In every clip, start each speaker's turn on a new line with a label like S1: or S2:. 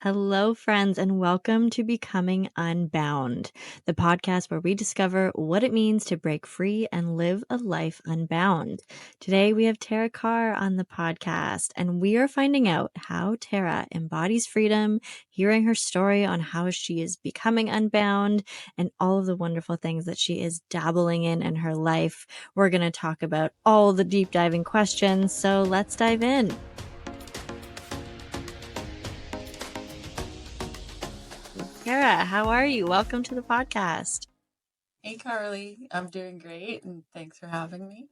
S1: Hello, friends, and welcome to Becoming Unbound, the podcast where we discover what it means to break free and live a life unbound. Today, we have Tara Carr on the podcast, and we are finding out how Tara embodies freedom, hearing her story on how she is becoming unbound, and all of the wonderful things that she is dabbling in her life. We're going to talk about all the deep diving questions, so let's dive in. Tara, how are you? Welcome to the podcast.
S2: Hey, Carly. I'm doing great, and thanks for having me.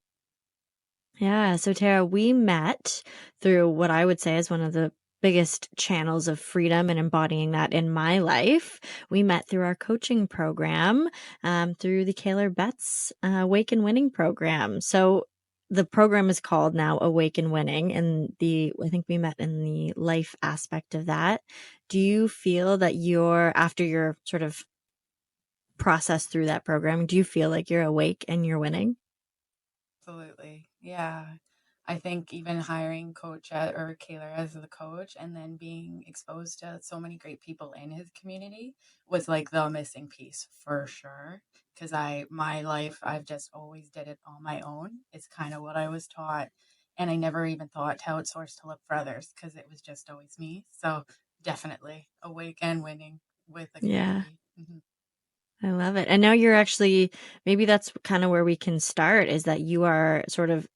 S1: Yeah. So, Tara, we met through what I would say is one of the biggest channels of freedom and embodying that in my life. We met through our coaching program, through the Kaylor Betts Awake and Winning program. So, the program is called now Awake and Winning, and I think we met in the life aspect of that. Do you feel that after your sort of process through that program, do you feel like you're awake and you're winning?
S2: Absolutely. Yeah. I think even hiring or Kaylor as the coach and then being exposed to so many great people in his community was like the missing piece for sure. Because my life, I've just always did it on my own. It's kind of what I was taught. And I never even thought to outsource to look for others because it was just always me. So definitely awake and winning with the
S1: Yeah.
S2: community. Mhm.
S1: I love it. And now you're actually, maybe that's kind of where we can start, is that you are sort of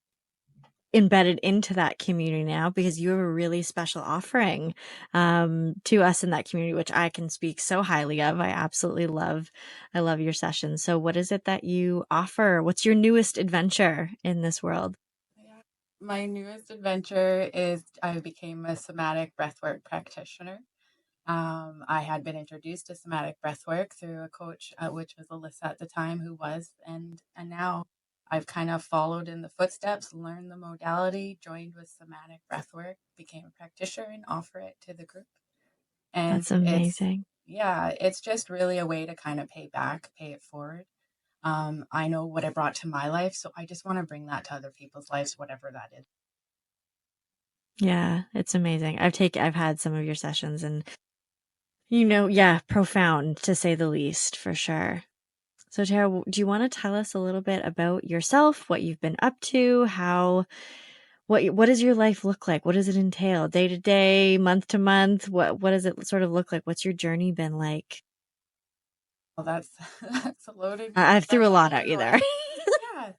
S1: embedded into that community now because you have a really special offering to us in that community, which I can speak so highly of. I love your sessions. So what is it that you offer? What's your newest adventure in this world?
S2: Yeah. My newest adventure is I became a somatic breathwork practitioner. I had been introduced to somatic breathwork through a coach, which was Alyssa at the time, who was, and now I've kind of followed in the footsteps, learned the modality, joined with somatic breathwork, became a practitioner, and offer it to the group. And
S1: That's amazing.
S2: it's just really a way to kind of pay back, pay it forward. I know what it brought to my life, so I just want to bring that to other people's lives, whatever that is.
S1: Yeah, it's amazing. I've had some of your sessions and yeah, profound to say the least, for sure. So, Tara, do you want to tell us a little bit about yourself, what you've been up to, what does your life look like? What does it entail? Day to day, month to month? What does it sort of look like? What's your journey been like?
S2: Well, that's that's a loaded
S1: I've threw a lot at
S2: question.
S1: you there.
S2: Yeah,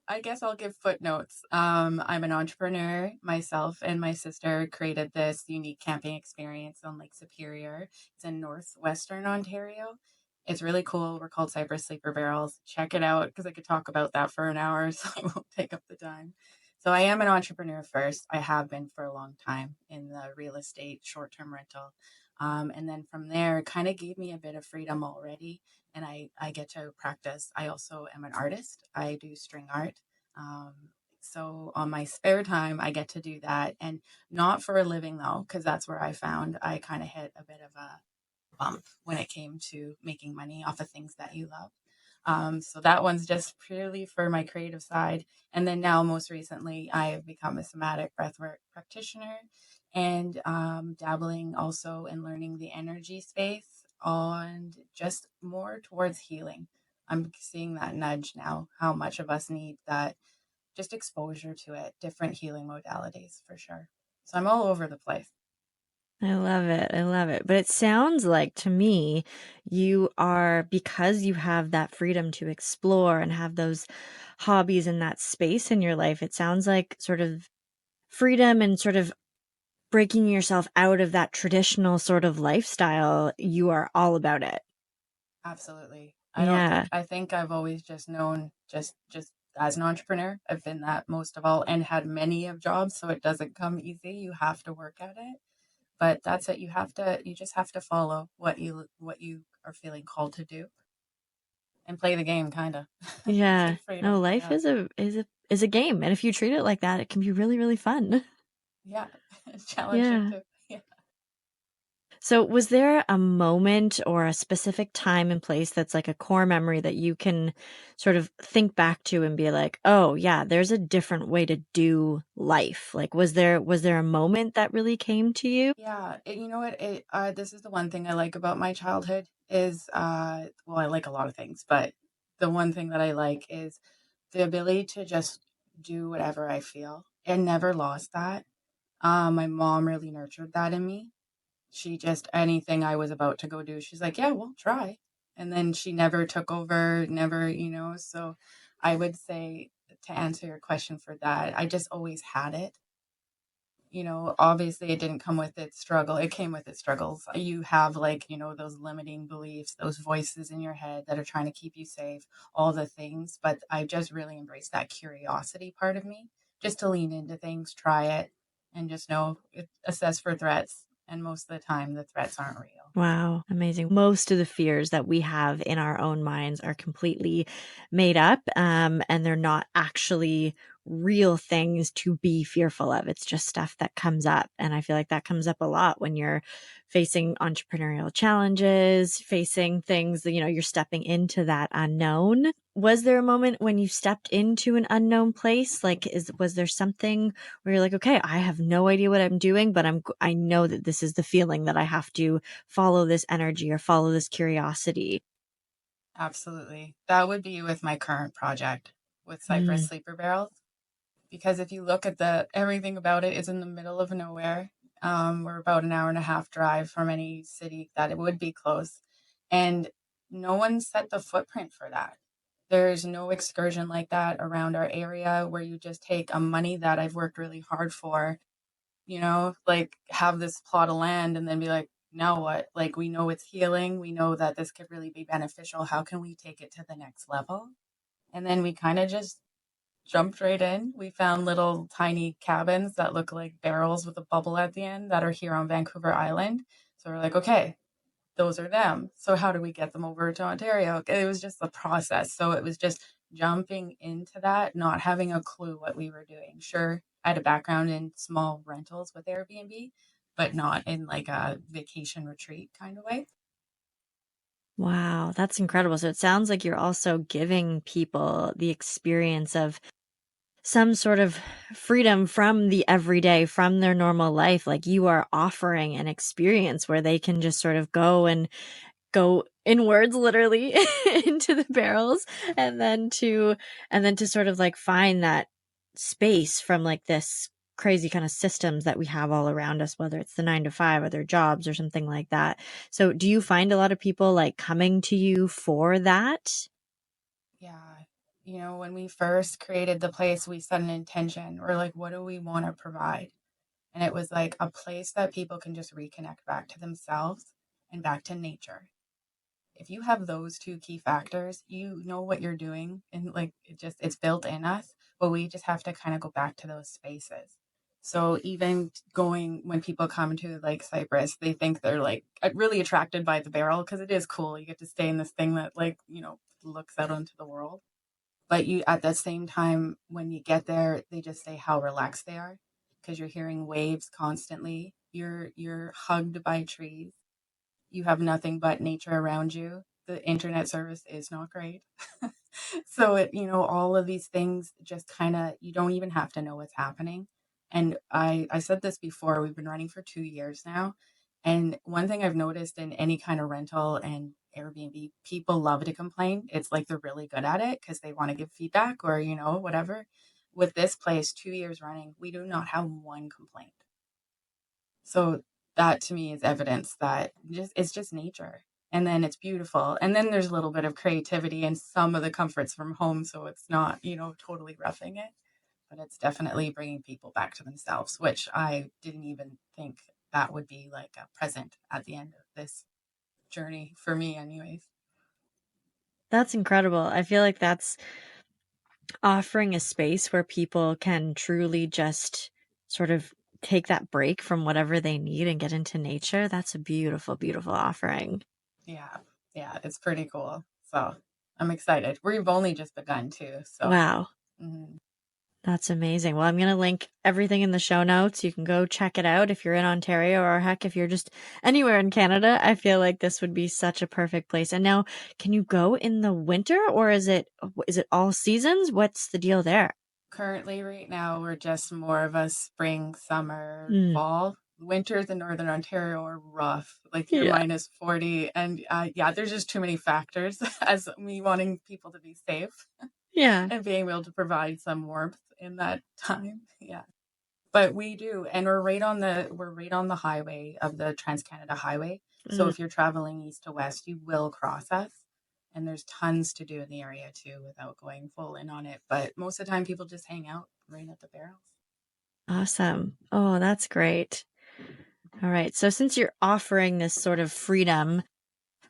S2: I guess I'll give footnotes. I'm an entrepreneur myself, and my sister created this unique camping experience on Lake Superior. It's in northwestern Ontario. It's really cool. We're called Cypress Sleeper Barrels. Check it out because I could talk about that for an hour, so I won't take up the time. So I am an entrepreneur first. I have been for a long time in the real estate short-term rental. And then from there, it kind of gave me a bit of freedom already, and I get to practice. I also am an artist. I do string art. Um, so on my spare time, I get to do that, and not for a living though, because that's where I found I kind of hit a bit of a bump when it came to making money off of things that you love. So that one's just purely for my creative side. And then now, most recently, I have become a somatic breathwork practitioner and dabbling also in learning the energy space and just more towards healing. I'm seeing that nudge now, how much of us need that just exposure to it, different healing modalities for sure. So I'm all over the place.
S1: I love it. I love it. But it sounds like to me, because you have that freedom to explore and have those hobbies in that space in your life, it sounds like sort of freedom and sort of breaking yourself out of that traditional sort of lifestyle. You are all about it.
S2: Absolutely.
S1: Yeah.
S2: I think I've always just known just as an entrepreneur, I've been that most of all and had many of jobs, so it doesn't come easy. You have to work at it. But that's it. You just have to follow what you are feeling called to do and play the game kind of.
S1: Yeah.
S2: Take freedom.
S1: No, life
S2: Yeah.
S1: is a game. And if you treat it like that, it can be really, really fun.
S2: Yeah. Challenging
S1: Yeah.
S2: too. Yeah.
S1: So, was there a moment or a specific time and place that's like a core memory that you can sort of think back to and be like, "Oh, yeah, there's a different way to do life." Like, was there a moment that really came to you?
S2: Yeah, you know what? This is the one thing I like about my childhood is, well, I like a lot of things, but the one thing that I like is the ability to just do whatever I feel. I never lost that. My mom really nurtured that in me. She just anything I was about to go do, she's like, "Yeah, we'll try." And then she never took over, never, so I would say to answer your question for that, I just always had it. Obviously it didn't come with its struggle. It came with its struggles. You have like, those limiting beliefs, those voices in your head that are trying to keep you safe, all the things. But I just really embraced that curiosity part of me, just to lean into things, try it, and just assess for threats. And most of the time, the threats aren't real.
S1: Wow, amazing. Most of the fears that we have in our own minds are completely made up, and they're not actually real things to be fearful of. It's just stuff that comes up. And I feel like that comes up a lot when you're facing entrepreneurial challenges, facing things that, you're stepping into that unknown. Was there a moment when you stepped into an unknown place? Like, was there something where you're like, okay, I have no idea what I'm doing, but I know that this is the feeling that I have to follow this energy or follow this curiosity.
S2: Absolutely. That would be with my current project with Cypress
S1: Mm.
S2: Sleeper Barrels. Because if you look at everything about it is in the middle of nowhere. We're about an hour and a half drive from any city that it would be close, and no one set the footprint for that. There's no excursion like that around our area where you just take a money that I've worked really hard for, like have this plot of land and then be like, now what? Like we know it's healing. We know that this could really be beneficial. How can we take it to the next level? And then we kind of just jumped right in. We found little tiny cabins that look like barrels with a bubble at the end that are here on Vancouver Island. So we're like, okay, those are them. So how do we get them over to Ontario? It was just a process. So it was just jumping into that, not having a clue what we were doing. Sure, I had a background in small rentals with Airbnb, but not in like a vacation retreat kind of way.
S1: Wow, that's incredible. So it sounds like you're also giving people the experience of some sort of freedom from the everyday, from their normal life. Like you are offering an experience where they can just sort of go inwards literally into the barrels and then to sort of like find that space from like this crazy kind of systems that we have all around us, whether it's the 9 to 5 or their jobs or something like that. So do you find a lot of people like coming to you for that?
S2: Yeah. When we first created the place, we set an intention. We're like, what do we want to provide? And it was like a place that people can just reconnect back to themselves and back to nature. If you have those two key factors, you know what you're doing. And like it's built in us, but we just have to kind of go back to those spaces. So even going when people come to like Cyprus, they think they're like really attracted by the barrel because it is cool. You get to stay in this thing that like, looks out onto the world. But you at the same time, when you get there, they just say how relaxed they are because you're hearing waves constantly. You're hugged by trees. You have nothing but nature around you. The internet service is not great. So all of these things just kind of you don't even have to know what's happening. And I said this before, we've been running for 2 years now. And one thing I've noticed in any kind of rental and Airbnb, people love to complain. It's like they're really good at it because they want to give feedback or, whatever. With this place, 2 years running, we do not have one complaint. So that to me is evidence that it's just nature. And then it's beautiful. And then there's a little bit of creativity and some of the comforts from home. So it's not, totally roughing it, but it's definitely bringing people back to themselves, which I didn't even think that would be like a present at the end of this journey for me, anyways.
S1: That's incredible. I feel like that's offering a space where people can truly just sort of take that break from whatever they need and get into nature. That's a beautiful, beautiful offering.
S2: Yeah. Yeah. It's pretty cool. So I'm excited. We've only just begun too. So,
S1: Wow.
S2: mhm.
S1: That's amazing. Well, I'm going to link everything in the show notes. You can go check it out if you're in Ontario, or heck, if you're just anywhere in Canada. I feel like this would be such a perfect place. And now, can you go in the winter, or is it all seasons? What's the deal there?
S2: Currently, right now, we're just more of a spring, summer,
S1: Mm,
S2: fall. Winters in Northern Ontario are rough. Like you're
S1: yeah.
S2: -40. And yeah, there's just too many factors as me wanting people to be safe
S1: Yeah.
S2: and being able to provide some warmth in that time. Yeah. But we do, and we're right on the highway of the Trans Canada Highway. So
S1: Mm,
S2: if you're traveling east to west, you will cross us. And there's tons to do in the area too without going full in on it. But most of the time people just hang out right at the barrels.
S1: awesome. Oh, that's great. All right. So since you're offering this sort of freedom,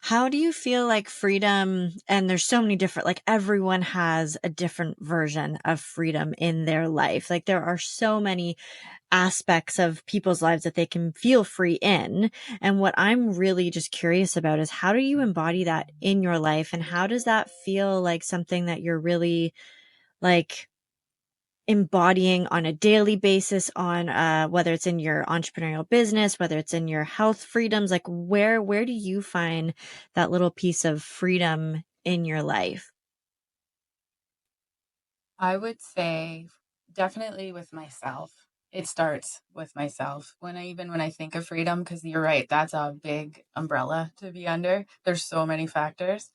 S1: how do you feel like freedom, and there's so many different, like everyone has a different version of freedom in their life. Like there are so many aspects of people's lives that they can feel free in. And what I'm really just curious about is, how do you embody that in your life? And how does that feel like something that you're really like embodying on a daily basis, on whether it's in your entrepreneurial business, whether it's in your health freedoms, like where do you find that little piece of freedom in your life?
S2: I would say definitely with myself. It starts with myself. When I think of freedom, because you're right, that's a big umbrella to be under. There's so many factors,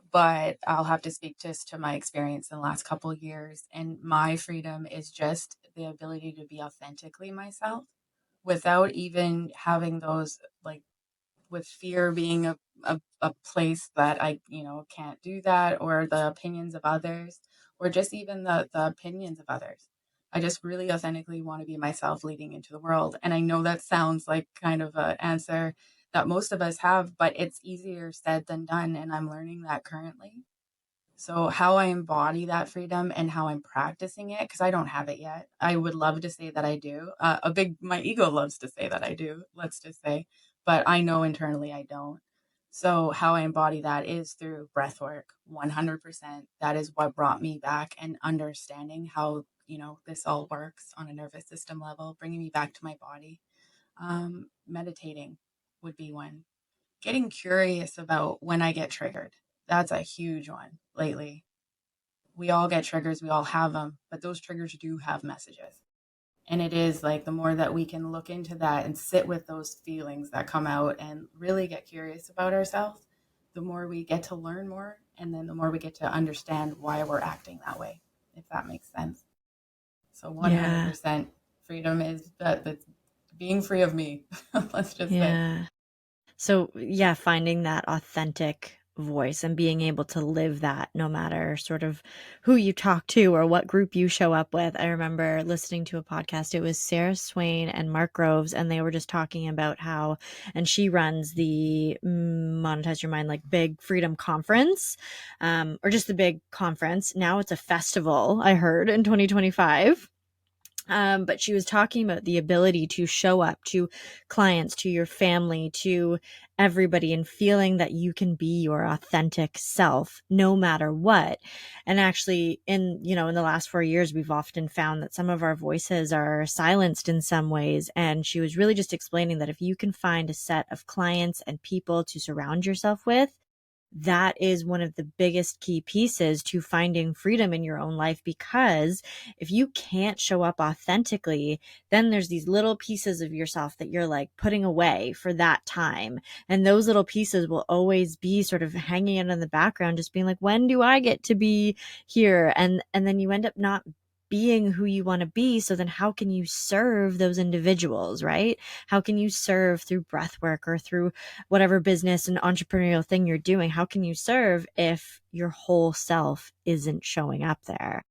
S2: but I'll have to speak just to my experience in the last couple of years. And my freedom is just the ability to be authentically myself without even having those, like, with fear being a place that I can't do that, or the opinions of others, or just even the opinions of others. I just really authentically want to be myself leading into the world. And I know that sounds like kind of an answer that most of us have, but it's easier said than done. And I'm learning that currently. So, how I embody that freedom and how I'm practicing it, because I don't have it yet. I would love to say that I do. My ego loves to say that I do, let's just say, but I know internally I don't. So, how I embody that is through breath work, 100%. That is what brought me back, and understanding how this all works on a nervous system level, bringing me back to my body. Meditating would be one. Getting curious about when I get triggered. That's a huge one lately. We all get triggers, we all have them, but those triggers do have messages. And it is like the more that we can look into that and sit with those feelings that come out and really get curious about ourselves, the more we get to learn more. And then the more we get to understand why we're acting that way, if that makes sense. So
S1: Yeah.
S2: 100% freedom is that's being free of me, let's just say.
S1: Yeah. So, yeah, finding that authentic voice and being able to live that no matter sort of who you talk to or what group you show up with. I remember listening to a podcast. It was Sarah Swain and Mark Groves, and they were just talking about how, and she runs the Monetize Your Mind, like big freedom conference, or just the big conference. Now it's a festival, I heard, in 2025. But she was talking about the ability to show up to clients, to your family, to everybody, and feeling that you can be your authentic self no matter what. And actually, in the last 4 years, we've often found that some of our voices are silenced in some ways. And she was really just explaining that if you can find a set of clients and people to surround yourself with, that is one of the biggest key pieces to finding freedom in your own life. Because if you can't show up authentically, then there's these little pieces of yourself that you're like putting away for that time. And those little pieces will always be sort of hanging out in the background, just being like, when do I get to be here? And then you end up not being who you want to be. So then how can you serve those individuals, right? How can you serve through breath work or through whatever business and entrepreneurial thing you're doing? How can you serve if your whole self isn't showing up there?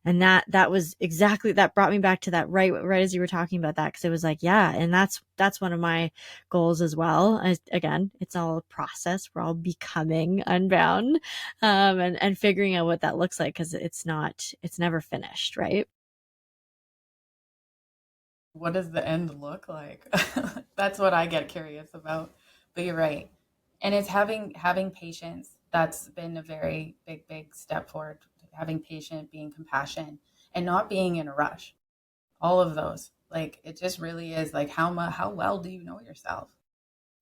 S1: And that was exactly, that brought me back to that right as you were talking about that, because it was like, yeah, and that's one of my goals as well. Again, it's all a process. We're all becoming unbound, and figuring out what that looks like, because it's never finished, right?
S2: What does the end look like? That's what I get curious about. But you're right. And it's having patience. That's been a very big step forward. Having patience, being compassionate, and not being in a rush. All of those. Like it just really is like how well do you know yourself?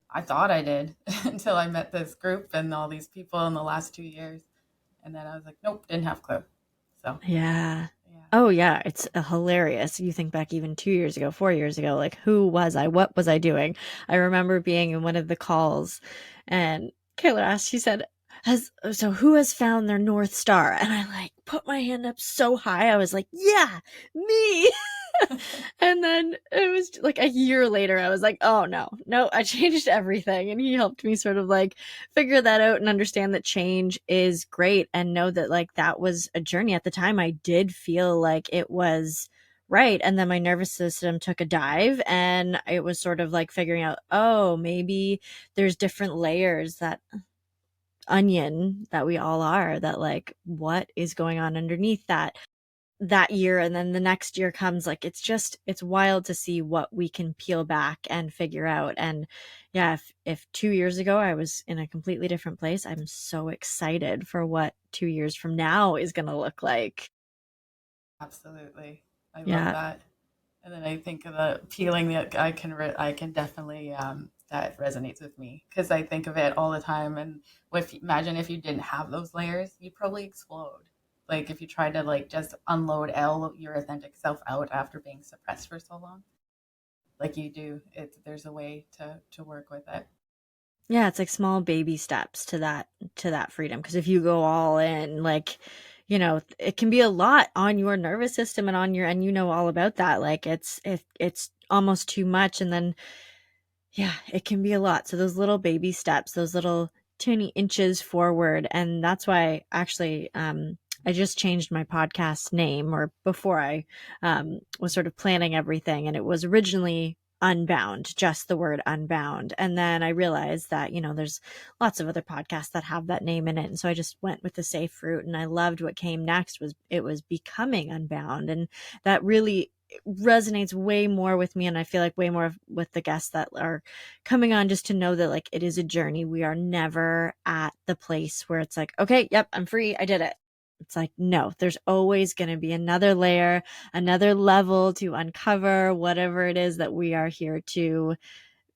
S2: I thought I did until I met this group and all these people in the last 2 years. And then I was like, nope, didn't have a clue. So,
S1: Yeah.
S2: yeah,
S1: Oh, yeah. It's hilarious. You think back even 2 years ago, 4 years ago, like, who was I? What was I doing? I remember being in one of the calls and Kayla asked, she said, who has found their North Star? And I like put my hand up so high. I was like, yeah, me. And then it was like a year later, I was like, oh no, I changed everything. And he helped me sort of like figure that out and understand that change is great and know that like that was a journey. At the time, I did feel like it was right. And then my nervous system took a dive and it was sort of like figuring out, oh, maybe there's different layers, that onion that we all are, that like what is going on underneath that year. And then the next year comes, like it's wild to see what we can peel back and figure out. And yeah, if 2 years ago I was in a completely different place, I'm so excited for what 2 years from now is going to look like.
S2: absolutely. I love
S1: Yeah.
S2: that. And then I think of the peeling that I can definitely that resonates with me because I think of it all the time. And imagine if you didn't have those layers, you'd probably explode. Like if you tried to like just unload all of your authentic self out after being suppressed for so long, like you do, there's a way to work with it.
S1: Yeah, it's like small baby steps to that freedom, because if you go all in, like, it can be a lot on your nervous system and on your, and all about that, like it's almost too much. And then yeah, it can be a lot. So those little baby steps, those little teeny inches forward. And that's why actually I just changed my podcast name, or before I was sort of planning everything. And it was originally Unbound, just the word Unbound. And then I realized that, there's lots of other podcasts that have that name in it. And so I just went with the safe route. And I loved what came next. It was Becoming Unbound. And that really resonates way more with me, and I feel like way more with the guests that are coming on, just to know that like it is a journey. We are never at the place where it's like, okay, yep, I'm free, I did it. It's like, no, there's always going to be another layer, another level to uncover, whatever it is that we are here to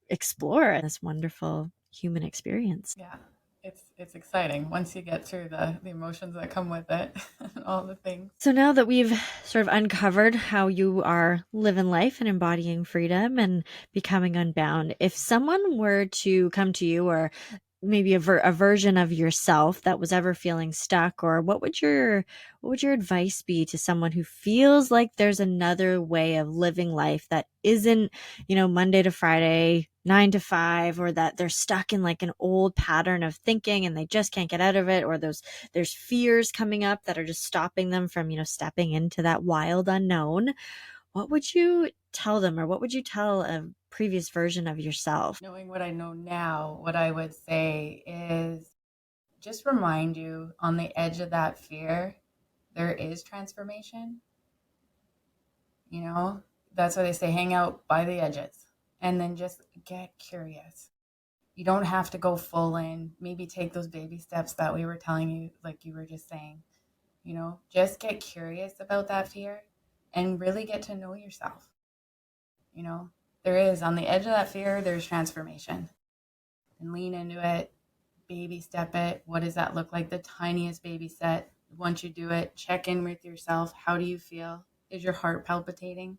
S1: explore in this wonderful human experience.
S2: Yeah, it's exciting once you get through the emotions that come with it and all the things.
S1: So now that we've sort of uncovered how you are living life and embodying freedom and becoming unbound, if someone were to come to you, or maybe a version of yourself that was ever feeling stuck, or what would your advice be to someone who feels like there's another way of living life that isn't, Monday to Friday, 9 to 5, or that they're stuck in like an old pattern of thinking and they just can't get out of it, or there's fears coming up that are just stopping them from, stepping into that wild unknown? What would you tell them, or what would you tell a previous version of yourself?
S2: Knowing what I know now, what I would say is just remind you on the edge of that fear, there is transformation. You know, that's why they say hang out by the edges and then just get curious. You don't have to go full in. Maybe take those baby steps that we were telling you, like you were just saying, just get curious about that fear and really get to know yourself. You know, there is on the edge of that fear, there's transformation, and lean into it, baby step it. What does that look like? The tiniest baby step. Once you do it, check in with yourself. How do you feel? Is your heart palpitating?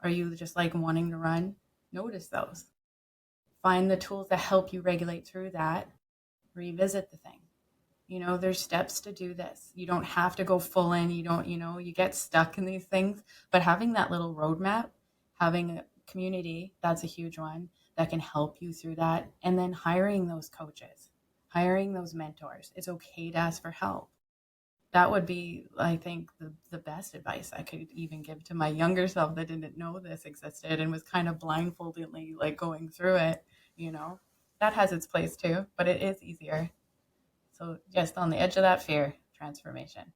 S2: Are you just like wanting to run? Notice those. Find the tools that help you regulate through that. Revisit the thing. There's steps to do this. You don't have to go full in. You don't, you get stuck in these things. But having that little roadmap, having a community, that's a huge one that can help you through that. And then hiring those coaches, hiring those mentors. It's okay to ask for help. That would be, I think, the best advice I could even give to my younger self that didn't know this existed and was kind of blindfoldedly like going through it. You know, that has its place too, but it is easier. So just on the edge of that fear, transformation.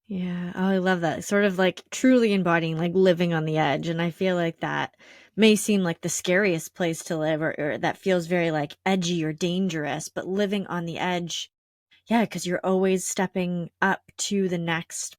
S1: Yeah. Oh, I love that. Sort of like truly embodying, like living on the edge. And I feel like that may seem like the scariest place to live, or that feels very like edgy or dangerous, but living on the edge. Yeah. Cause you're always stepping up to the next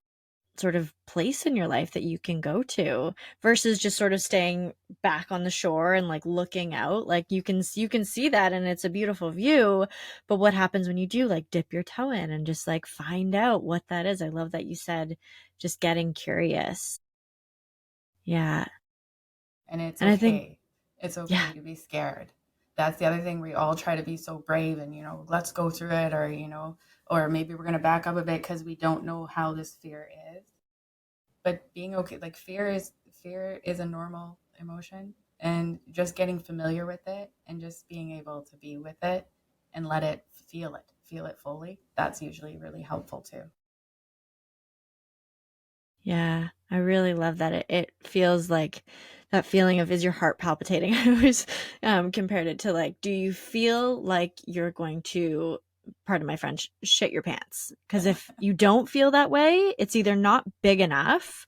S1: sort of place in your life that you can go to versus just sort of staying back on the shore and like looking out. Like you can see that and it's a beautiful view, but what happens when you do like dip your toe in and just like find out what that is? I love that you said just getting curious. Yeah.
S2: And it's
S1: And I think
S2: okay. It's
S1: yeah.
S2: okay to be scared. That's the other thing. We all try to be so brave and, let's go through it, or, or maybe we're going to back up a bit because we don't know how this fear is. But being okay, like fear is a normal emotion, and just getting familiar with it and just being able to be with it and let it feel it fully. That's usually really helpful too.
S1: Yeah, I really love that. It feels like that feeling of is your heart palpitating? I always compared it to like, do you feel like you're going to, pardon my French, shit your pants? Because if you don't feel that way, it's either not big enough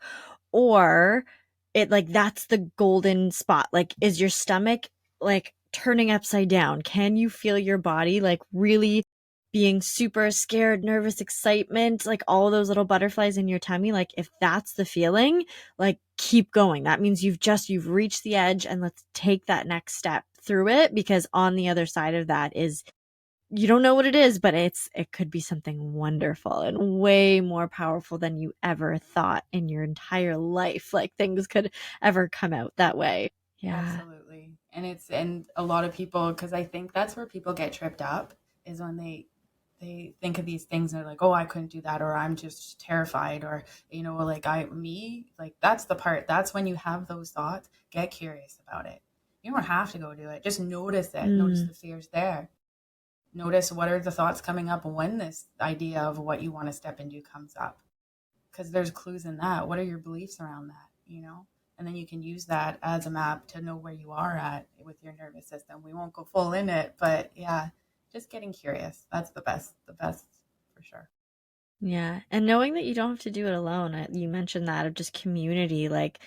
S1: or it like that's the golden spot. Like, is your stomach like turning upside down? Can you feel your body like really being super scared, nervous, excitement, like all those little butterflies in your tummy? Like if that's the feeling, like keep going. That means you've reached the edge and let's take that next step through it because on the other side of that is you don't know what it is, but it could be something wonderful and way more powerful than you ever thought in your entire life. Like things could ever come out that way. Yeah.
S2: Absolutely. And a lot of people, because I think that's where people get tripped up, is when they think of these things and they're like, oh, I couldn't do that, or I'm just terrified, or like like that's the part. That's when you have those thoughts. Get curious about it. You don't have to go do it. Just notice it. Notice
S1: Mm,
S2: the fears there. Notice what are the thoughts coming up when this idea of what you want to step into comes up, because there's clues in that. What are your beliefs around that? And then you can use that as a map to know where you are at with your nervous system. We won't go full in it, but yeah, just getting curious. That's the best for sure.
S1: yeah. And knowing that you don't have to do it alone. You mentioned that of just community. Like,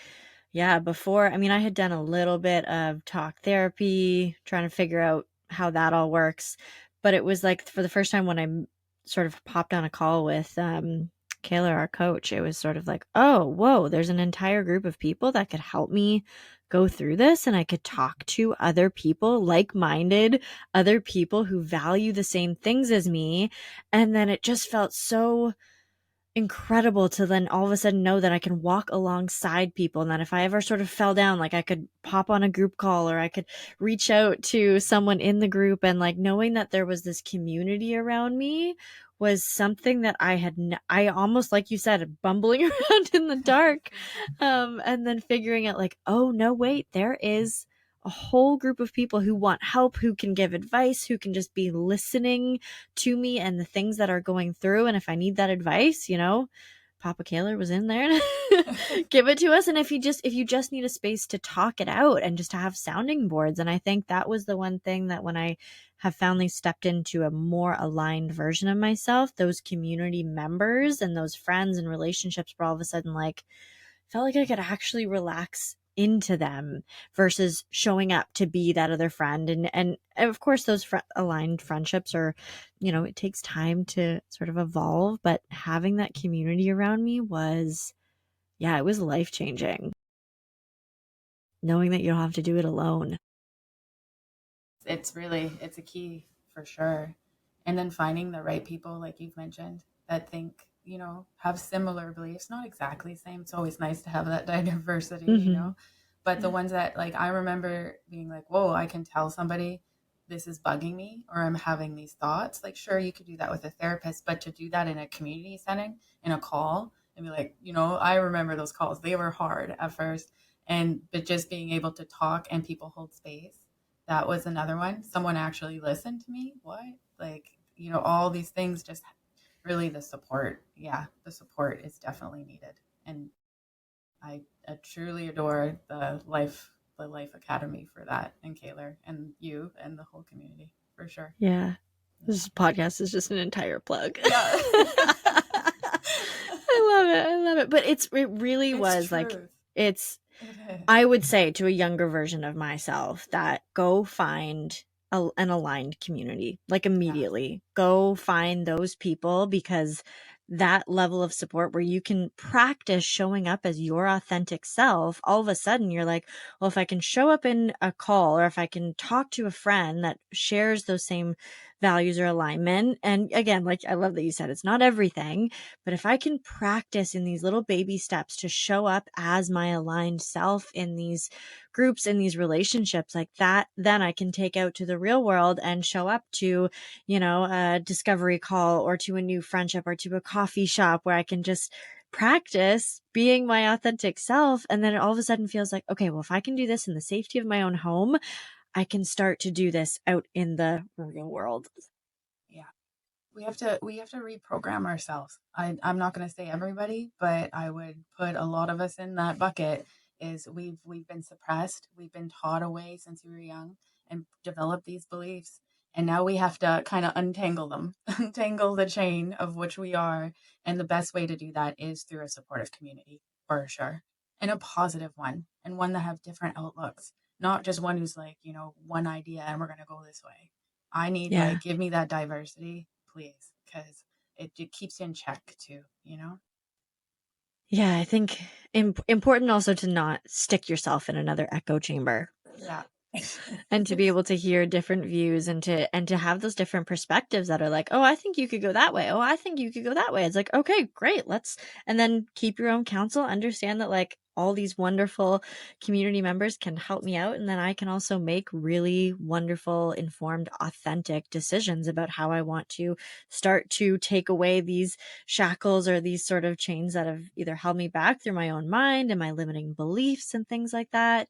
S1: yeah, before, I mean, I had done a little bit of talk therapy, trying to figure out how that all works. But it was like for the first time when sort of popped on a call with Kayla, our coach, it was sort of like, oh, whoa, there's an entire group of people that could help me go through this. And I could talk to other people, like minded, other people who value the same things as me. And then it just felt so incredible to then all of a sudden know that I can walk alongside people and that if I ever sort of fell down, like I could pop on a group call or I could reach out to someone in the group and like knowing that there was this community around me was something that I almost like you said bumbling around in the dark and then figuring out like oh no wait there is a whole group of people who want help, who can give advice, who can just be listening to me and the things that are going through. And if I need that advice, Papa Kaler was in there to give it to us. And if you just need a space to talk it out and just to have sounding boards. And I think that was the one thing that when I have finally stepped into a more aligned version of myself, those community members and those friends and relationships were all of a sudden like felt like I could actually relax into them versus showing up to be that other friend. And of course, those aligned friendships are, it takes time to sort of evolve, but having that community around me was, yeah, it was life changing. Knowing that you don't have to do it alone.
S2: It's a key for sure. And then finding the right people, like you've mentioned, that think, have similar beliefs, not exactly the same. It's always nice to have that diversity,
S1: Hmm.
S2: but the
S1: Yeah.
S2: ones that like I remember being like, whoa, I can tell somebody this is bugging me or I'm having these thoughts. Like, sure, you could do that with a therapist, but to do that in a community setting, in a call, and be like, I remember those calls. They were hard at first. But just being able to talk and people hold space, that was another one. Someone actually listened to me. What? Like, all these things, just really the support. Yeah, the support is definitely needed. And I truly adore the Life Academy for that, and Kaylor and you and the whole community for sure.
S1: Yeah.
S2: Yeah.
S1: This podcast is just an entire plug.
S2: Yeah.
S1: I love it. I love it. But it really
S2: It's
S1: was like
S2: truth.
S1: it's
S2: It is.
S1: I would say to a younger version of myself that go find an aligned community, like
S2: Yeah.
S1: immediately. Go find those people because that level of support where you can practice showing up as your authentic self, all of a sudden you're like, well, if I can show up in a call, or if I can talk to a friend that shares those same values or alignment. And again, like, I love that you said it's not everything, but if I can practice in these little baby steps to show up as my aligned self in these groups, in these relationships like that, then I can take out to the real world and show up to, a discovery call, or to a new friendship, or to a coffee shop where I can just practice being my authentic self. And then it all of a sudden feels like, okay, well, if I can do this in the safety of my own home, I can start to do this out in the real world.
S2: Yeah. We have to reprogram ourselves. I'm not going to say everybody, but I would put a lot of us in that bucket. Is we've been suppressed, we've been taught away since we were young, and developed these beliefs, and now we have to kind of untangle them, untangle the chain of which we are, and the best way to do that is through a supportive community, for sure, and a positive one, and one that have different outlooks, not just one who's like, one idea and we're going to go this way. I need,
S1: Yeah.
S2: like, give me that diversity, please, because it keeps you in check too.
S1: Yeah. I think important also to not stick yourself in another echo chamber,
S2: Yeah.
S1: and to be able to hear different views, and to have those different perspectives that are like, oh, I think you could go that way, oh, I think you could go that way. It's like, okay, great, let's, and then keep your own counsel, understand that like all these wonderful community members can help me out, and then I can also make really wonderful, informed, authentic decisions about how I want to start to take away these shackles, or these sort of chains that have either held me back through my own mind and my limiting beliefs and things like that.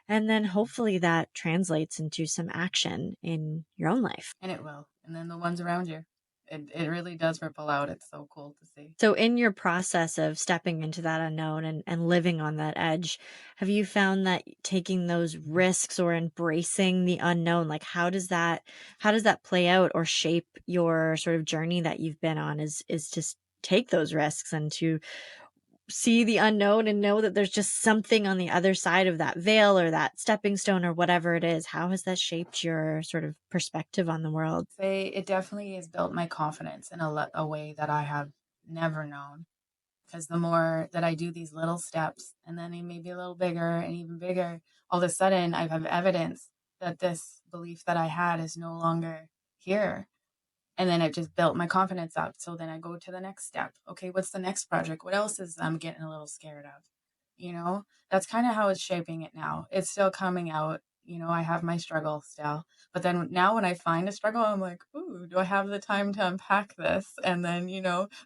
S1: And then hopefully that translates into some action in your own life.
S2: And it will. And then the ones around you. It really does ripple out. It's so cool to see.
S1: So in your process of stepping into that unknown, and living on that edge, have you found that taking those risks or embracing the unknown, like how does that play out or shape your sort of journey that you've been on, is to take those risks and to see the unknown and know that there's just something on the other side of that veil, or that stepping stone, or whatever it is? How has that shaped your sort of perspective on the world?
S2: Say it definitely has built my confidence in a way that I have never known. Because the more that I do these little steps, and then they may be a little bigger and even bigger, all of a sudden I have evidence that this belief that I had is no longer here. And then it just built my confidence up. So then I go to the next step. Okay, what's the next project? What else is I'm getting a little scared of? That's kind of how it's shaping it now. It's still coming out. I have my struggle still. But then now when I find a struggle, I'm like, ooh, do I have the time to unpack this? And then,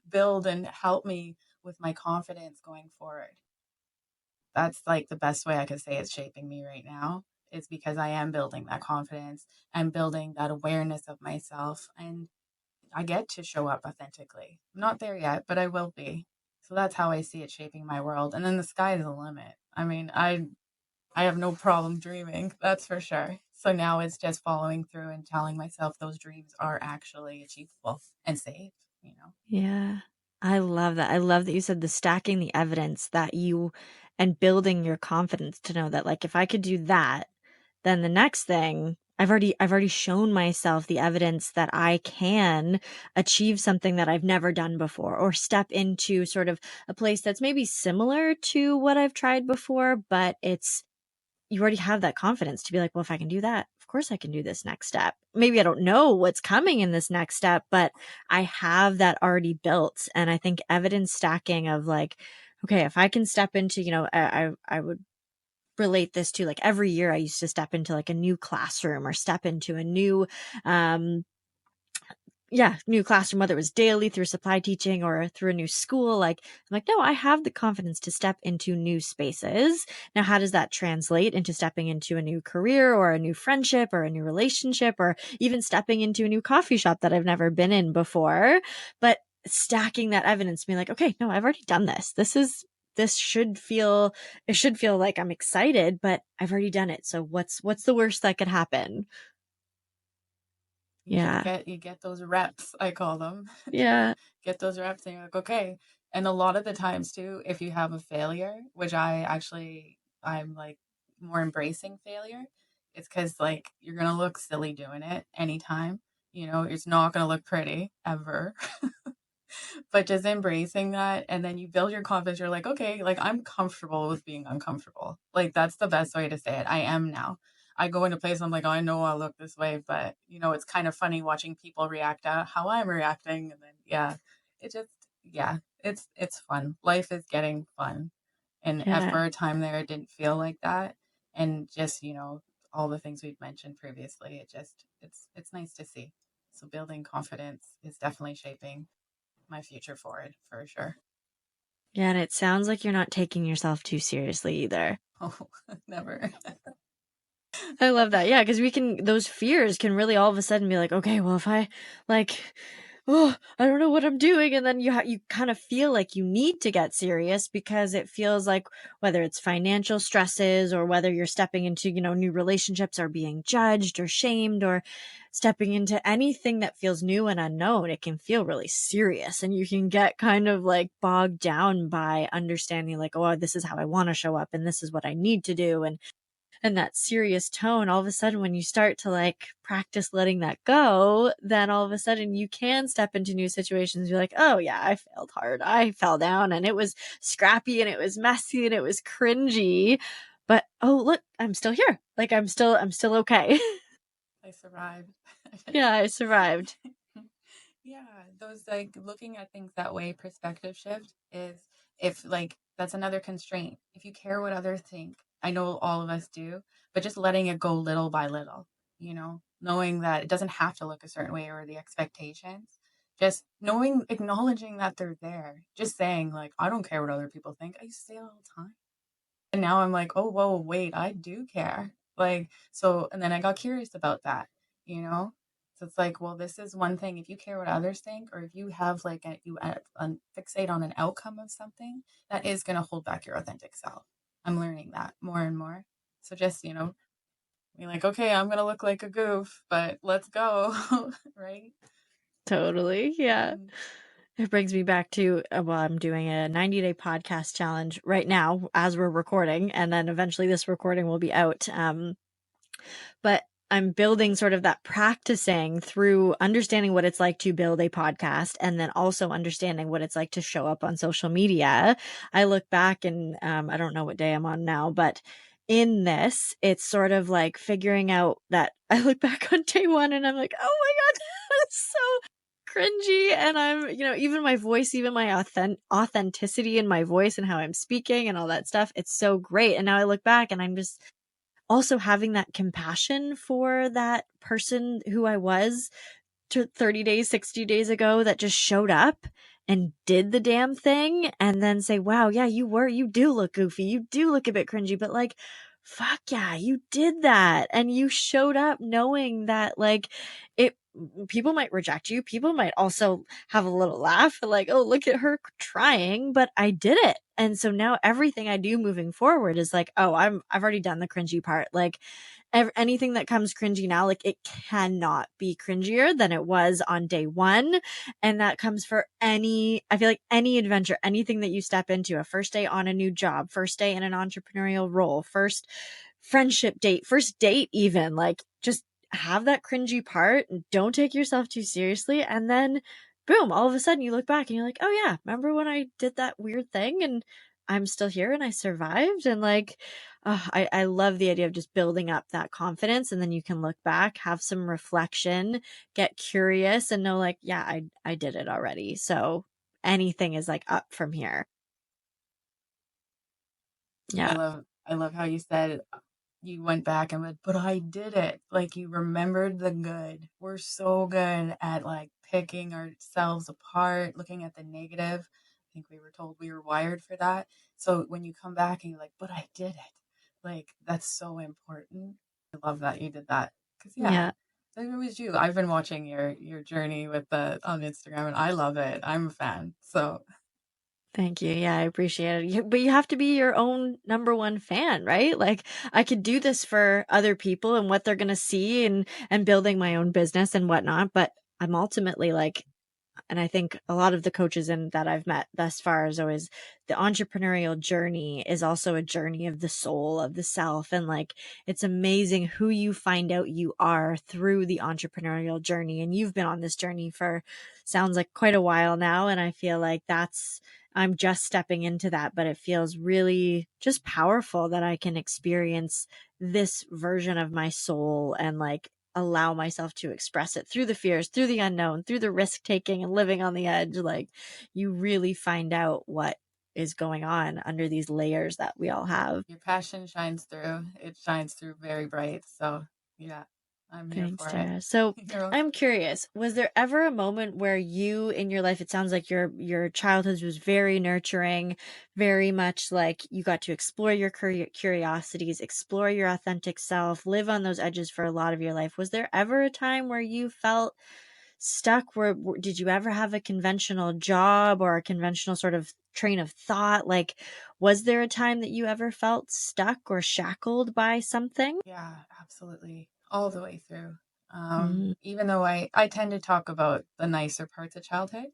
S2: build and help me with my confidence going forward. That's like the best way I could say it's shaping me right now. It's because I am building that confidence and building that awareness of myself, and I get to show up authentically. I'm not there yet, but I will be. So that's how I see it shaping my world. And then the sky is the limit. I mean, I have no problem dreaming, that's for sure. So now it's just following through and telling myself those dreams are actually achievable and safe.
S1: Yeah. I love that. I love that you said the stacking the evidence, that you, and building your confidence to know that, like, if I could do that, then the next thing, I've already shown myself the evidence that I can achieve something that I've never done before, or step into sort of a place that's maybe similar to what I've tried before, but you already have that confidence to be like, well, if I can do that, of course I can do this next step. Maybe I don't know what's coming in this next step, but I have that already built. And I think evidence stacking of like, okay, if I can step into, I would relate this to, like, every year I used to step into like a new classroom, or step into a new, um, new classroom, whether it was daily through supply teaching or through a new school. Like, I'm like, no, I have the confidence to step into new spaces. Now, how does that translate into stepping into a new career, or a new friendship, or a new relationship, or even stepping into a new coffee shop that I've never been in before? But stacking that evidence, being like, okay, no, I've already done this. It should feel like I'm excited, but I've already done it. So what's the worst that could happen?
S2: You just
S1: Yeah.
S2: you get those reps, I call them.
S1: Yeah.
S2: Get those reps and you're like, okay. And a lot of the times too, if you have a failure, which I'm like more embracing failure, it's because like you're gonna look silly doing it anytime. It's not gonna look pretty ever. But just embracing that, and then you build your confidence. You're like, okay, like I'm comfortable with being uncomfortable. Like that's the best way to say it. I am now. I go into place, I'm like, oh, I know I look this way, but it's kind of funny watching people react to how I'm reacting, and then yeah, it just yeah, it's fun. Life is getting fun, and
S1: Yeah.
S2: for a time there, it didn't feel like that, and just all the things we've mentioned previously, it's nice to see. So building confidence is definitely shaping my future forward for sure.
S1: Yeah, and it sounds like you're not taking yourself too seriously either.
S2: Oh, never.
S1: I love that. Yeah, because those fears can really all of a sudden be like, okay, well, if I like, oh, I don't know what I'm doing. And then you kind of feel like you need to get serious because it feels like whether it's financial stresses or whether you're stepping into, new relationships or being judged or shamed or stepping into anything that feels new and unknown, it can feel really serious. And you can get kind of like bogged down by understanding like, oh, this is how I want to show up and this is what I need to do. And that serious tone, all of a sudden, when you start to like practice letting that go, then all of a sudden you can step into new situations. You're like, oh yeah, I failed hard. I fell down and it was scrappy and it was messy and it was cringy. But oh, look, I'm still here. Like I'm still okay.
S2: I survived.
S1: Yeah, I survived.
S2: Yeah, those like looking at things that way, perspective shift is if like that's another constraint. If you care what others think, I know all of us do, but just letting it go little by little, knowing that it doesn't have to look a certain way or the expectations. Just knowing, acknowledging that they're there. Just saying, like, I don't care what other people think. I used to say it all the time. And now I'm like, oh, whoa, wait, I do care. Like, so, and then I got curious about that, you know? So it's like, well, this is one thing. If you care what others think, or if you have like, fixate on an outcome of something, that is going to hold back your authentic self. I'm learning that more and more. So just, be like, okay, I'm going to look like a goof, but let's go. Right.
S1: Totally. Yeah.
S2: Mm.
S1: It brings me back to, well, I'm doing a 90-day podcast challenge right now as we're recording, and then eventually this recording will be out. But I'm building sort of that practicing through understanding what it's like to build a podcast and then also understanding what it's like to show up on social media. I look back and I don't know what day I'm on now, but in this, it's sort of like figuring out that I look back on day one and I'm like, oh my God, that's so cringy. And even my voice, even my authenticity in my voice and how I'm speaking and all that stuff, it's so great. And now I look back and I'm just also having that compassion for that person who I was to 30 days, 60 days ago that just showed up and did the damn thing and then say, wow, yeah, you do look goofy. You do look a bit cringy, but like, fuck yeah, you did that. And you showed up knowing that like it, people might reject you. People might also have a little laugh like, oh, look at her trying, but I did it. And so now everything I do moving forward is like, oh, I've already done the cringy part. Like, anything that comes cringy now, like it cannot be cringier than it was on day one. And that comes for I feel like any adventure, anything that you step into, a first day on a new job, first day in an entrepreneurial role, first friendship date, first date, even like just have that cringy part. Don't take yourself too seriously. And then boom, all of a sudden you look back and you're like, oh yeah, remember when I did that weird thing and I'm still here and I survived? And like, I love the idea of just building up that confidence and then you can look back, have some reflection, get curious and know like, yeah, I did it already. So anything is like up from here.
S2: I
S1: Yeah.
S2: love I love how you said you went back and went, but I did it. Like you remembered the good. We're so good at like picking ourselves apart, looking at the negative. I think we were told we were wired for that. So when you come back and you're like, but I did it. Like that's so important. I love that you did that. Cause yeah,
S1: Yeah.
S2: it was you. I've been watching your journey with the on Instagram and I love it. I'm a fan. So
S1: Thank you. Yeah, I appreciate it. But you have to be your own number one fan, right? Like I could do this for other people and what they're going to see and building my own business and whatnot, but I'm ultimately like and I think a lot of the coaches that I've met thus far is always the entrepreneurial journey is also a journey of the soul, of the self. And like, it's amazing who you find out you are through the entrepreneurial journey. And you've been on this journey for sounds like quite a while now. And I feel like I'm just stepping into that, but it feels really just powerful that I can experience this version of my soul and like allow myself to express it through the fears, through the unknown, through the risk taking and living on the edge. Like, you really find out what is going on under these layers that we all have.
S2: Your passion shines through. It shines through very bright. So, yeah, I'm here
S1: Thanks,
S2: for it.
S1: Tara. So
S2: You're welcome.
S1: I'm curious, was there ever a moment where you in your life, it sounds like your childhood was very nurturing, very much like you got to explore your curiosities, explore your authentic self, live on those edges for a lot of your life. Was there ever a time where you felt stuck? Did you ever have a conventional job or a conventional sort of train of thought? Like, was there a time that you ever felt stuck or shackled by something?
S2: Yeah, absolutely. All the way through.
S1: Mm,
S2: Even though I tend to talk about the nicer parts of childhood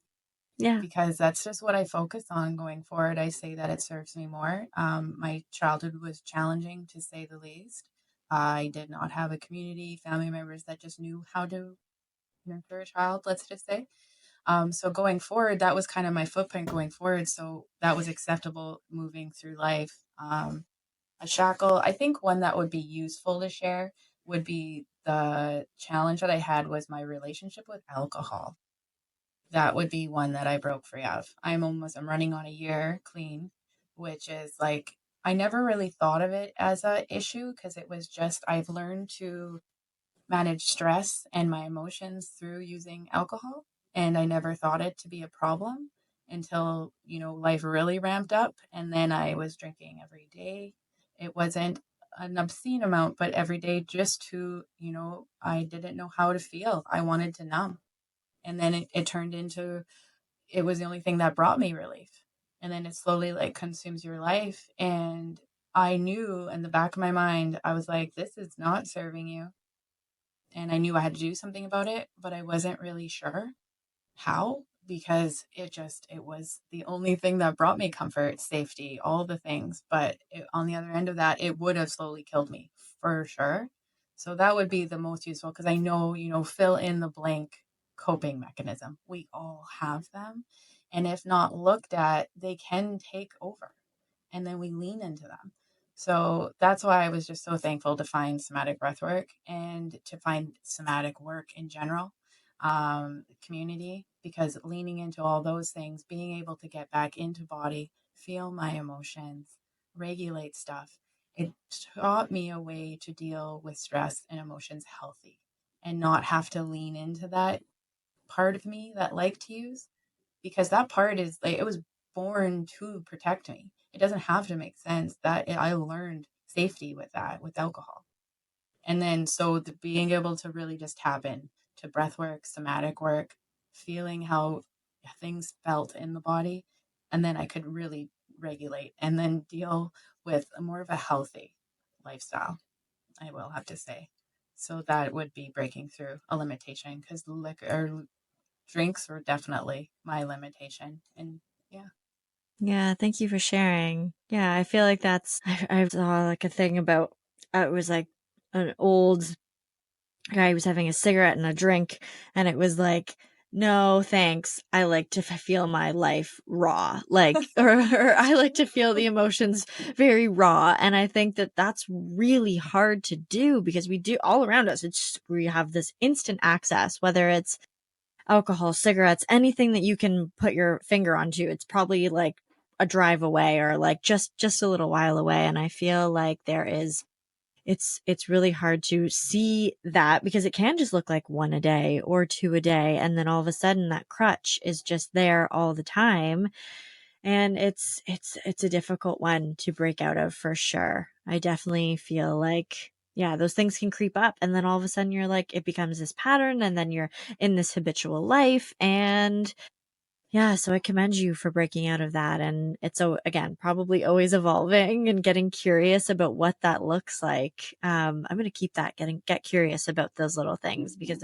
S1: yeah.
S2: because that's just what I focus on going forward. I say that it serves me more. My childhood was challenging to say the least. I did not have a community, family members that just knew how to nurture a child, let's just say. So going forward, that was kind of my footprint going forward. So that was acceptable moving through life. A shackle, I think one that would be useful to share would be the challenge that I had was my relationship with alcohol. That would be one that I broke free of. I'm running on a year clean, which is like I never really thought of it as a issue because it was just I've learned to manage stress and my emotions through using alcohol. And I never thought it to be a problem until, life really ramped up. And then I was drinking every day. It wasn't an obscene amount, but every day just to, I didn't know how to feel. I wanted to numb. And then it turned into, it was the only thing that brought me relief. And then it slowly like consumes your life. And I knew in the back of my mind, I was like, this is not serving you, and I knew I had to do something about it, but I wasn't really sure how because it was the only thing that brought me comfort, safety, all the things. But on the other end of that, it would have slowly killed me for sure. So that would be the most useful because I know, fill in the blank coping mechanism. We all have them. And if not looked at, they can take over and then we lean into them. So that's why I was just so thankful to find somatic breathwork and to find somatic work in general, community, because leaning into all those things, being able to get back into body, feel my emotions, regulate stuff, it taught me a way to deal with stress and emotions healthy and not have to lean into that part of me that liked to use because that part is like it was born to protect me. It doesn't have to make sense that I learned safety with that with alcohol. And then so being able to really just tap in to breath work, somatic work, feeling how things felt in the body, and then I could really regulate and then deal with a more of a healthy lifestyle, I will have to say. So that would be breaking through a limitation because liquor or drinks were definitely my limitation. And yeah.
S1: Yeah, thank you for sharing. Yeah, I feel like I saw like a thing about, it was like an old guy was having a cigarette and a drink, and it was like, no, thanks. I like to feel my life raw, like, or I like to feel the emotions very raw. And I think that that's really hard to do because we do all around us. We have this instant access, whether it's alcohol, cigarettes, anything that you can put your finger onto. It's probably like a drive away or like just a little while away. And I feel like it's really hard to see that because it can just look like one a day or two a day. And then all of a sudden that crutch is just there all the time. And it's a difficult one to break out of for sure. I definitely feel like, yeah, those things can creep up. And then all of a sudden you're like, it becomes this pattern and then you're in this habitual life. And yeah, so I commend you for breaking out of that. And it's, so again, probably always evolving and getting curious about what that looks like. I'm going to keep that get curious about those little things because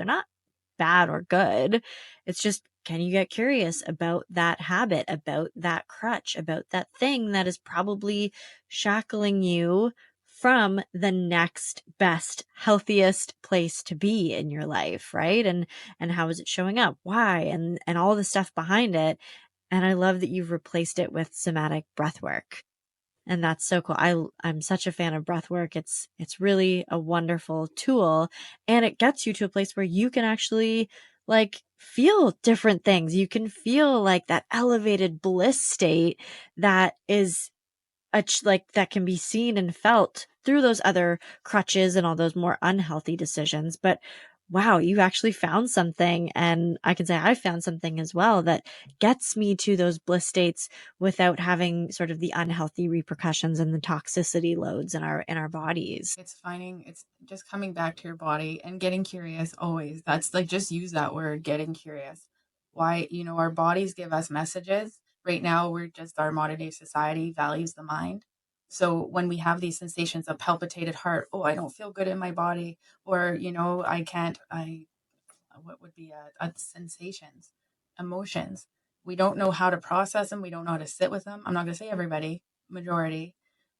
S1: bad or good. It's just, can you get curious about that habit, about that crutch, about that thing that is probably shackling you from the next best, healthiest place to be in your life, right? And how is it showing up? Why? And all the stuff behind it. And I love that you've replaced it with somatic breath work. And that's so cool. I'm such a fan of breath work. It's really a wonderful tool, and it gets you to a place where you can actually like feel different things. You can feel like that elevated bliss state that is like that can be seen and felt through those other crutches and all those more unhealthy decisions. But wow, you've actually found something. And I can say I found something as well that gets me to those bliss states without having sort of the unhealthy repercussions and the toxicity loads in our bodies.
S2: It's just coming back to your body and getting curious always. That's like, just use that word, getting curious. Why, our bodies give us messages. Right now, our modern day society values the mind. So when we have these sensations of palpitated heart, oh, I don't feel good in my body, or, what would be a sensations, emotions. We don't know how to process them. We don't know how to sit with them. I'm not going to say everybody, majority,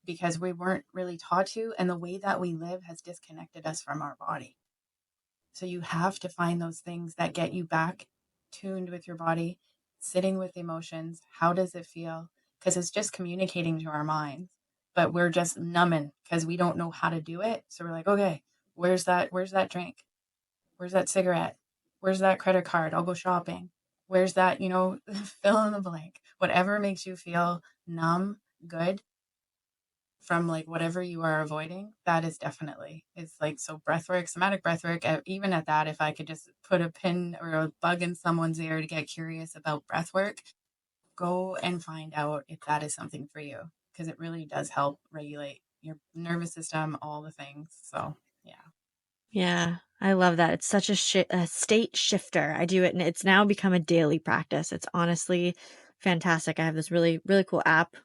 S2: because we weren't really taught to. And the way that we live has disconnected us from our body. So you have to find those things that get you back tuned with your body, sitting with emotions. How does it feel? Because it's just communicating to our minds, but we're just numbing because we don't know how to do it. So we're like, okay, Where's that drink? Where's that cigarette? Where's that credit card? I'll go shopping. Where's that, fill in the blank. Whatever makes you feel numb, good from like whatever you are avoiding, that is definitely, it's like, so breathwork, somatic breathwork, even at that, if I could just put a pin or a bug in someone's ear to get curious about breathwork, go and find out if that is something for you, because it really does help regulate your nervous system, all the things. So, yeah.
S1: Yeah, I love that. It's such a state shifter. I do it, and it's now become a daily practice. It's honestly fantastic. I have this really, really cool app.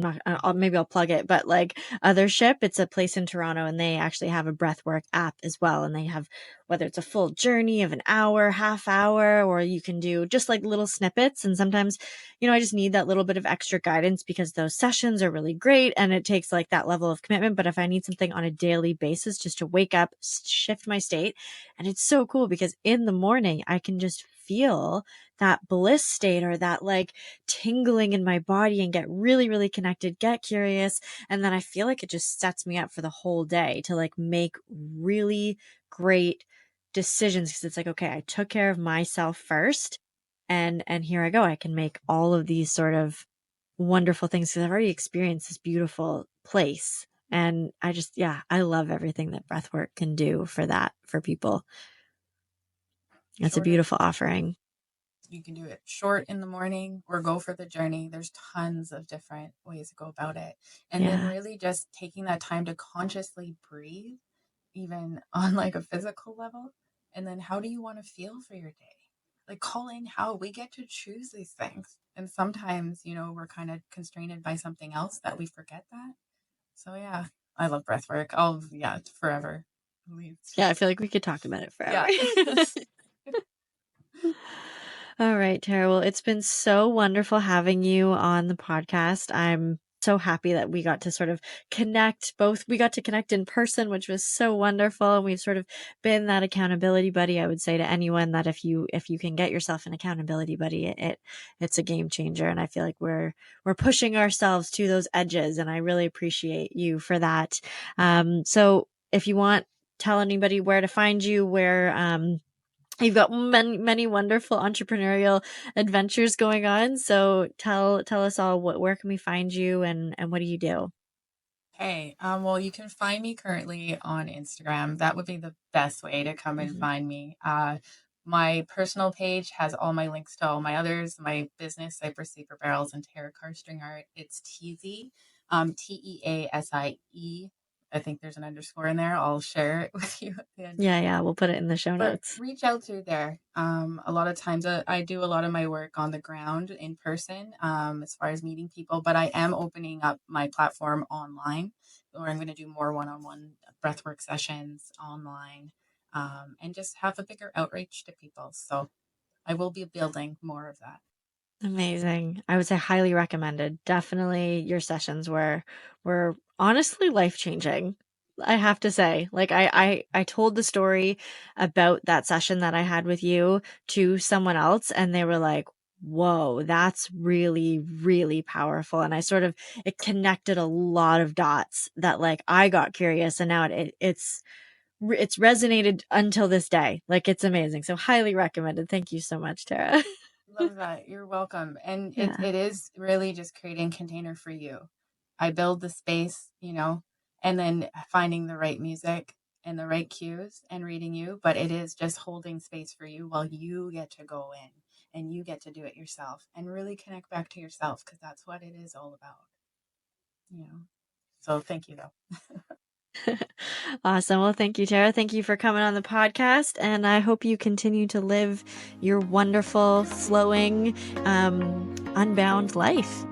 S1: I'm not, maybe I'll plug it, but like Othership, it's a place in Toronto, and they actually have a breathwork app as well. And they have, whether it's a full journey of an hour, half hour, or you can do just like little snippets. And sometimes, I just need that little bit of extra guidance because those sessions are really great and it takes like that level of commitment. But if I need something on a daily basis just to wake up, shift my state, and it's so cool because in the morning, I can just feel that bliss state or that like tingling in my body and get really, really connected, get curious. And then I feel like it just sets me up for the whole day to like make really great decisions. Cause it's like, okay, I took care of myself first. And here I go. I can make all of these sort of wonderful things because I've already experienced this beautiful place. And I just, yeah, I love everything that breathwork can do for that, for people. It's a
S2: Shorter.
S1: beautiful offering.
S2: You can do it short in the morning or go for the journey. There's tons of different ways to go about it. And then
S1: Yeah.
S2: really just taking that time to consciously breathe, even on like a physical level. And then how do you want to feel for your day? Like, call in how we get to choose these things. And sometimes, we're kind of constrained by something else that we forget that. So yeah, I love breath work. Yeah, forever.
S1: Yeah. I feel like we could talk about it forever.
S2: Yeah.
S1: All right, Tara. Well, it's been so wonderful having you on the podcast. I'm so happy that we got to sort of connect both. We got to connect in person, which was so wonderful. And we've sort of been that accountability buddy. I would say to anyone that if you can get yourself an accountability buddy, it's a game changer. And I feel like we're pushing ourselves to those edges. And I really appreciate you for that. So if you want, tell anybody where to find you, where, you've got many, many wonderful entrepreneurial adventures going on. So tell us all where can we find you and what do you do?
S2: Hey, well, you can find me currently on Instagram. That would be the best way to come and
S1: Mhm.
S2: find me. My personal page has all my links to all my others, my business, Cypress Sleeper Barrels, and Tara Carr String Art. It's TZ, TEASIE. I think there's an underscore in there. I'll share it with you at the end.
S1: Yeah, yeah, we'll put it in the show
S2: But
S1: notes.
S2: reach out through there. A lot of times I do a lot of my work on the ground in person, as far as meeting people, but I am opening up my platform online where I'm going to do more one-on-one breathwork sessions online. and just have a bigger outreach to people. So I will be building more of that.
S1: Amazing. I would say highly recommended. Definitely your sessions were honestly life-changing. I have to say. Like I told the story about that session that I had with you to someone else and they were like, "Whoa, that's really, really powerful." And I sort of it connected a lot of dots that like I got curious and now it's resonated until this day. Like it's amazing. So highly recommended. Thank you so much, Tara.
S2: Love that. You're welcome. And
S1: Yeah.
S2: it is really just creating container for you. I build the space, and then finding the right music and the right cues and reading you, but it is just holding space for you while you get to go in and you get to do it yourself and really connect back to yourself because that's what it is all about, you know. So thank you though.
S1: Awesome. Well, thank you, Tara. Thank you for coming on the podcast. And I hope you continue to live your wonderful, flowing, unbound life.